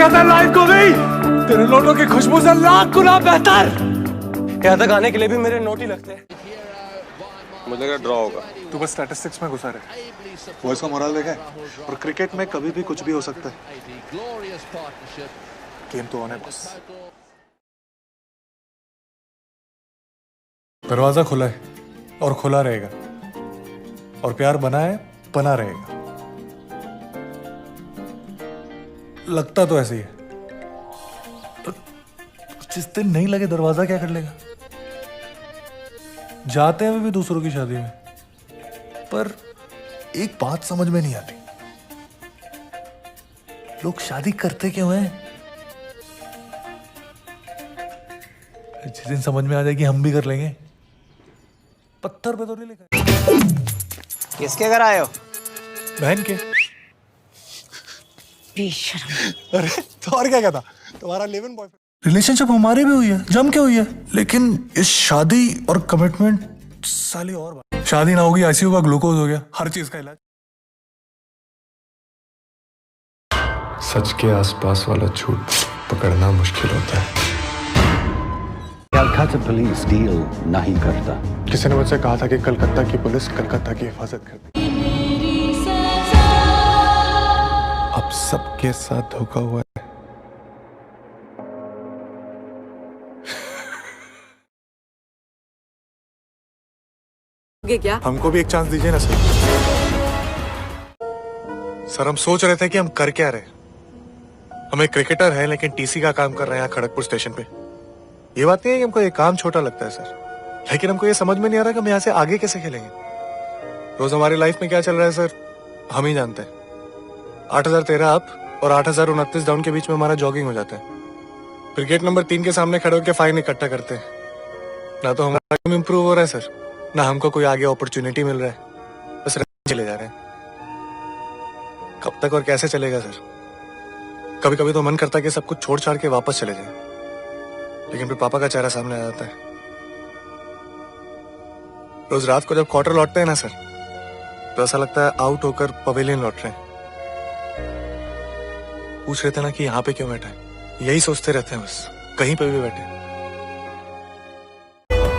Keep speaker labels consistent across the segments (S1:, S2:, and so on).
S1: कहता है लाइफ को भी तेरे नोटों की खुशबू से लाख गुना बेहतर। यहाँ तक आने के लिए भी मेरे नोट ही लगते हैं।
S2: मुझे लगा ड्रॉ होगा।
S3: तू बस स्टैटिस्टिक्स में घुसा रहे। बॉयज का मोरल देखा है, और क्रिकेट में कभी भी कुछ भी हो सकता है। गेम तो ऑन है बस। दरवाजा खुला है और खुला रहेगा, और प्यार बना है, बना रहेगा। लगता तो ऐसे ही है, तो जिस दिन नहीं लगे दरवाजा क्या कर लेगा। जाते हैं भी दूसरों की शादी में, पर एक बात समझ में नहीं आती, लोग शादी करते क्यों हैं। जिस दिन समझ में आ जाएगी हम भी कर लेंगे। पत्थर पे तो नहीं लिखा।
S4: किसके घर आए हो?
S3: बहन के।
S5: बेशर्म।
S3: अरे तो और क्या कहता, तुम्हारा लिव इन बॉयफ्रेंड। रिलेशनशिप हमारी भी हुई है, जम के हुई है, लेकिन इस शादी और कमिटमेंट साली और बात। शादी ना होगी, आईसीयू का ग्लूकोज हो गया, हर चीज का इलाज।
S6: सच के आसपास वाला झूठ पकड़ना मुश्किल होता है।
S7: कलकत्ता पुलिस डील नहीं करता।
S3: किसी ने मुझसे कहा था कि कलकत्ता की पुलिस कलकत्ता की हिफाजत करती। अब सबके साथ धोखा हुआ है।
S5: क्या?
S3: हमको भी एक चांस दीजिए ना सर। सर हम सोच रहे थे कि हम कर क्या रहे। हम एक क्रिकेटर हैं लेकिन टीसी का काम कर रहे हैं यहाँ खड़गपुर स्टेशन पे। ये बात नहीं है कि हमको ये काम छोटा लगता है सर, लेकिन हमको ये समझ में नहीं आ रहा कि हम यहाँ से आगे कैसे खेलेंगे। रोज हमारी लाइफ में क्या चल रहा है सर, हम ही जानते हैं। 8013 अप और 8029 डाउन के बीच में हमारा जॉगिंग हो जाता है। फिर गेट नंबर 3 के सामने खड़े होकर फाइन इकट्ठा करते हैं। ना तो हमारा गेम इंप्रूव हो रहा है सर, ना हमको कोई आगे अपॉर्चुनिटी मिल रहा है, बस चले जा रहे हैं। कब तक और कैसे चलेगा सर। कभी कभी तो मन करता है कि सब कुछ छोड़ छाड़ के वापस चले जाए, लेकिन फिर पापा का चेहरा सामने आ जाता है। रोज रात को जब क्वार्टर लौटते हैं ना सर, तो ऐसा लगता है आउट होकर पवेलियन लौट रहे हैं। पूछ रहे थे ना कि यहाँ पे क्यों बैठा है, यही सोचते रहते हैं बस, कहीं पे भी बैठे।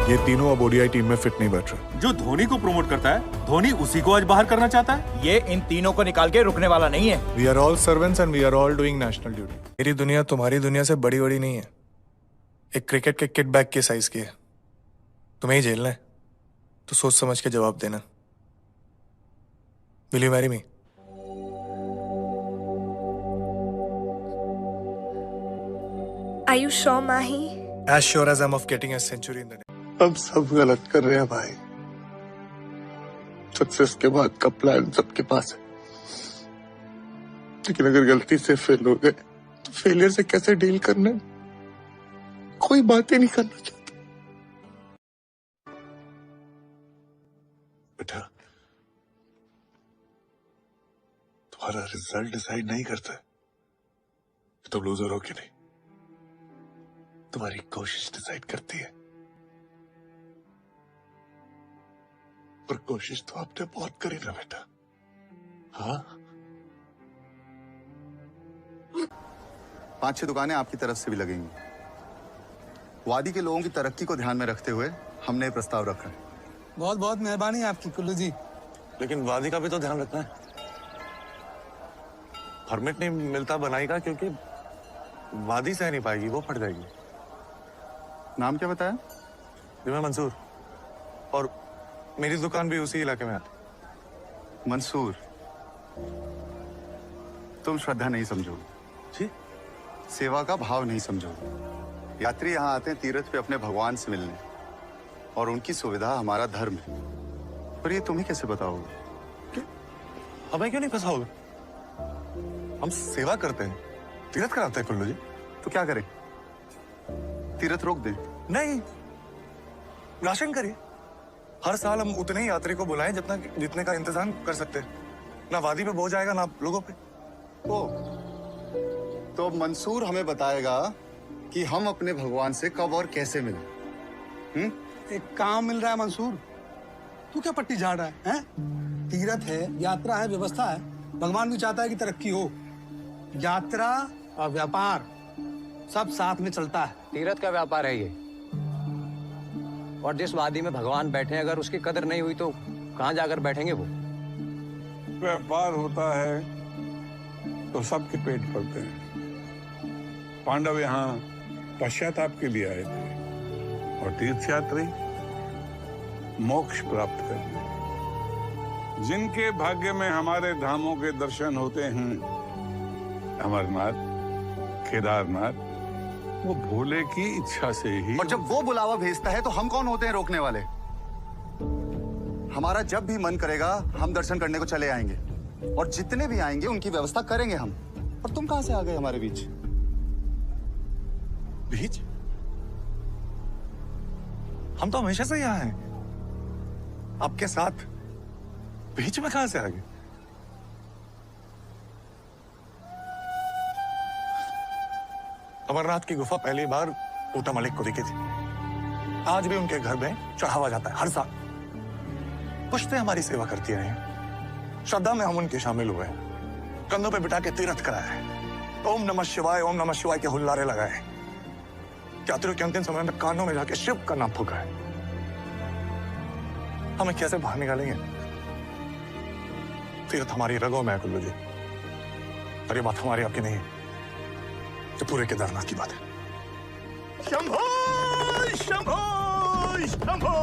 S3: ये तीनों अब ओडीआई टीम में फिट नहीं बैठ रहे।
S8: जो धोनी को प्रमोट करता है, धोनी उसी को आज बाहर करना चाहता है।
S4: ये इन तीनों को निकाल के रुकने वाला नहीं है।
S3: We are all servants and we are all doing national duty. मेरी दुनिया तुम्हारी दुनिया से बड़ी बड़ी नहीं है, एक क्रिकेट के किट बैग के साइज की है। तुम्हें ही झेलना है तो सोच समझ के जवाब देना। Will you marry me?
S5: Are you sure, Mahi?
S3: As sure as I'm of getting a century in the name.
S9: हम सब गलत कर रहे हैं भाई। सक्सेस के बाद का प्लान सबके पास है, लेकिन अगर गलती से फेल हो गए तो फेलियर से कैसे डील करना है, कोई बात ही नहीं करना चाहता। बेटा, तुम्हारा रिजल्ट डिसाइड नहीं करता है तुम लूजर हो कि नहीं, तुम्हारी कोशिश डिसाइड करती है। पर कोशिश तो आपने बहुत करी ना बेटा। हाँ,
S10: 5-6 दुकानें आपकी तरफ से भी लगेंगी। वादी के लोगों की तरक्की को ध्यान में रखते हुए हमने ये प्रस्ताव रखा है।
S11: बहुत बहुत मेहरबानी आपकी कुल्लू जी।
S9: लेकिन वादी का भी तो ध्यान रखना है। परमिट नहीं मिलता बनाई का, क्योंकि वादी सह नहीं पाएगी, वो फट जाएगी।
S10: नाम क्या बताया?
S9: जी मैं मंसूर, और मेरी दुकान भी उसी इलाके में आती।
S10: मंसूर, तुम श्रद्धा नहीं समझोगे
S9: जी,
S10: सेवा का भाव नहीं समझोगे। यात्री यहाँ आते हैं तीर्थ पे अपने भगवान से मिलने, और उनकी सुविधा हमारा धर्म है। पर ये तुम्हें कैसे बताओगे?
S9: हमें क्यों नहीं फंसाओगे? हम सेवा करते हैं, तीर्थ कराते हैं कुल्लू जी।
S10: तो क्या करें, तीर्थ रोक दें?
S9: नहीं, राशन करिए। हर साल हम उतने ही यात्री को बुलाएं जितने का इंतजाम कर सकते हैं। ना वादी पे बोझ आएगा ना लोगों पे।
S10: ओ, तो मंसूर हमें बताएगा कि हम अपने भगवान से कब और कैसे मिलें।
S11: एक काम मिल रहा है मंसूर, तू क्या पट्टी झाड़ रहा है? तीर्थ है, यात्रा है, व्यवस्था है। भगवान भी चाहता है कि तरक्की हो। यात्रा और व्यापार सब साथ में चलता है।
S7: तीरथ का व्यापार है ये, और जिस वादी में भगवान बैठे अगर उसकी कदर नहीं हुई तो कहाँ जाकर बैठेंगे वो?
S9: व्यापार होता है तो सबके पेट भरते हैं। पांडव यहाँ पश्चाताप के लिए आए थे और तीर्थयात्री मोक्ष प्राप्त करने। जिनके भाग्य में हमारे धामों के दर्शन होते हैं, अमरनाथ, केदारनाथ, वो भोले की इच्छा से ही।
S10: और जब वो बुलावा भेजता है तो हम कौन होते हैं रोकने वाले? हमारा जब भी मन करेगा हम दर्शन करने को चले आएंगे, और जितने भी आएंगे उनकी व्यवस्था करेंगे हम। और तुम कहां से आ गए हमारे बीच?
S3: बीच? हम तो हमेशा से यहाँ हैं, आपके साथ। बीच में कहां से आ गए? अमरनाथ की गुफा पहली बार ऊटा मलिक को दिखी थी। आज भी उनके घर में चढ़ावा जाता है हर साल। पुश्ते हमारी सेवा करती रही हैं। श्रद्धा में हम उनके शामिल हुए हैं। कंधों पे बिठा के तीर्थ कराया है। ओम नमः शिवाय के हुल्लारे लगाए। यात्रियों के अंतिम समय में कानों में जाके शिव का नाम फूका है। हमें कैसे बाहर निकालेंगे? तीर्थ हमारी रगों में है कुल्लू जी, और ये बात हमारी आपकी नहीं है, ये पूरे केदारनाथ की बात है। शंभो शंभो शंभो।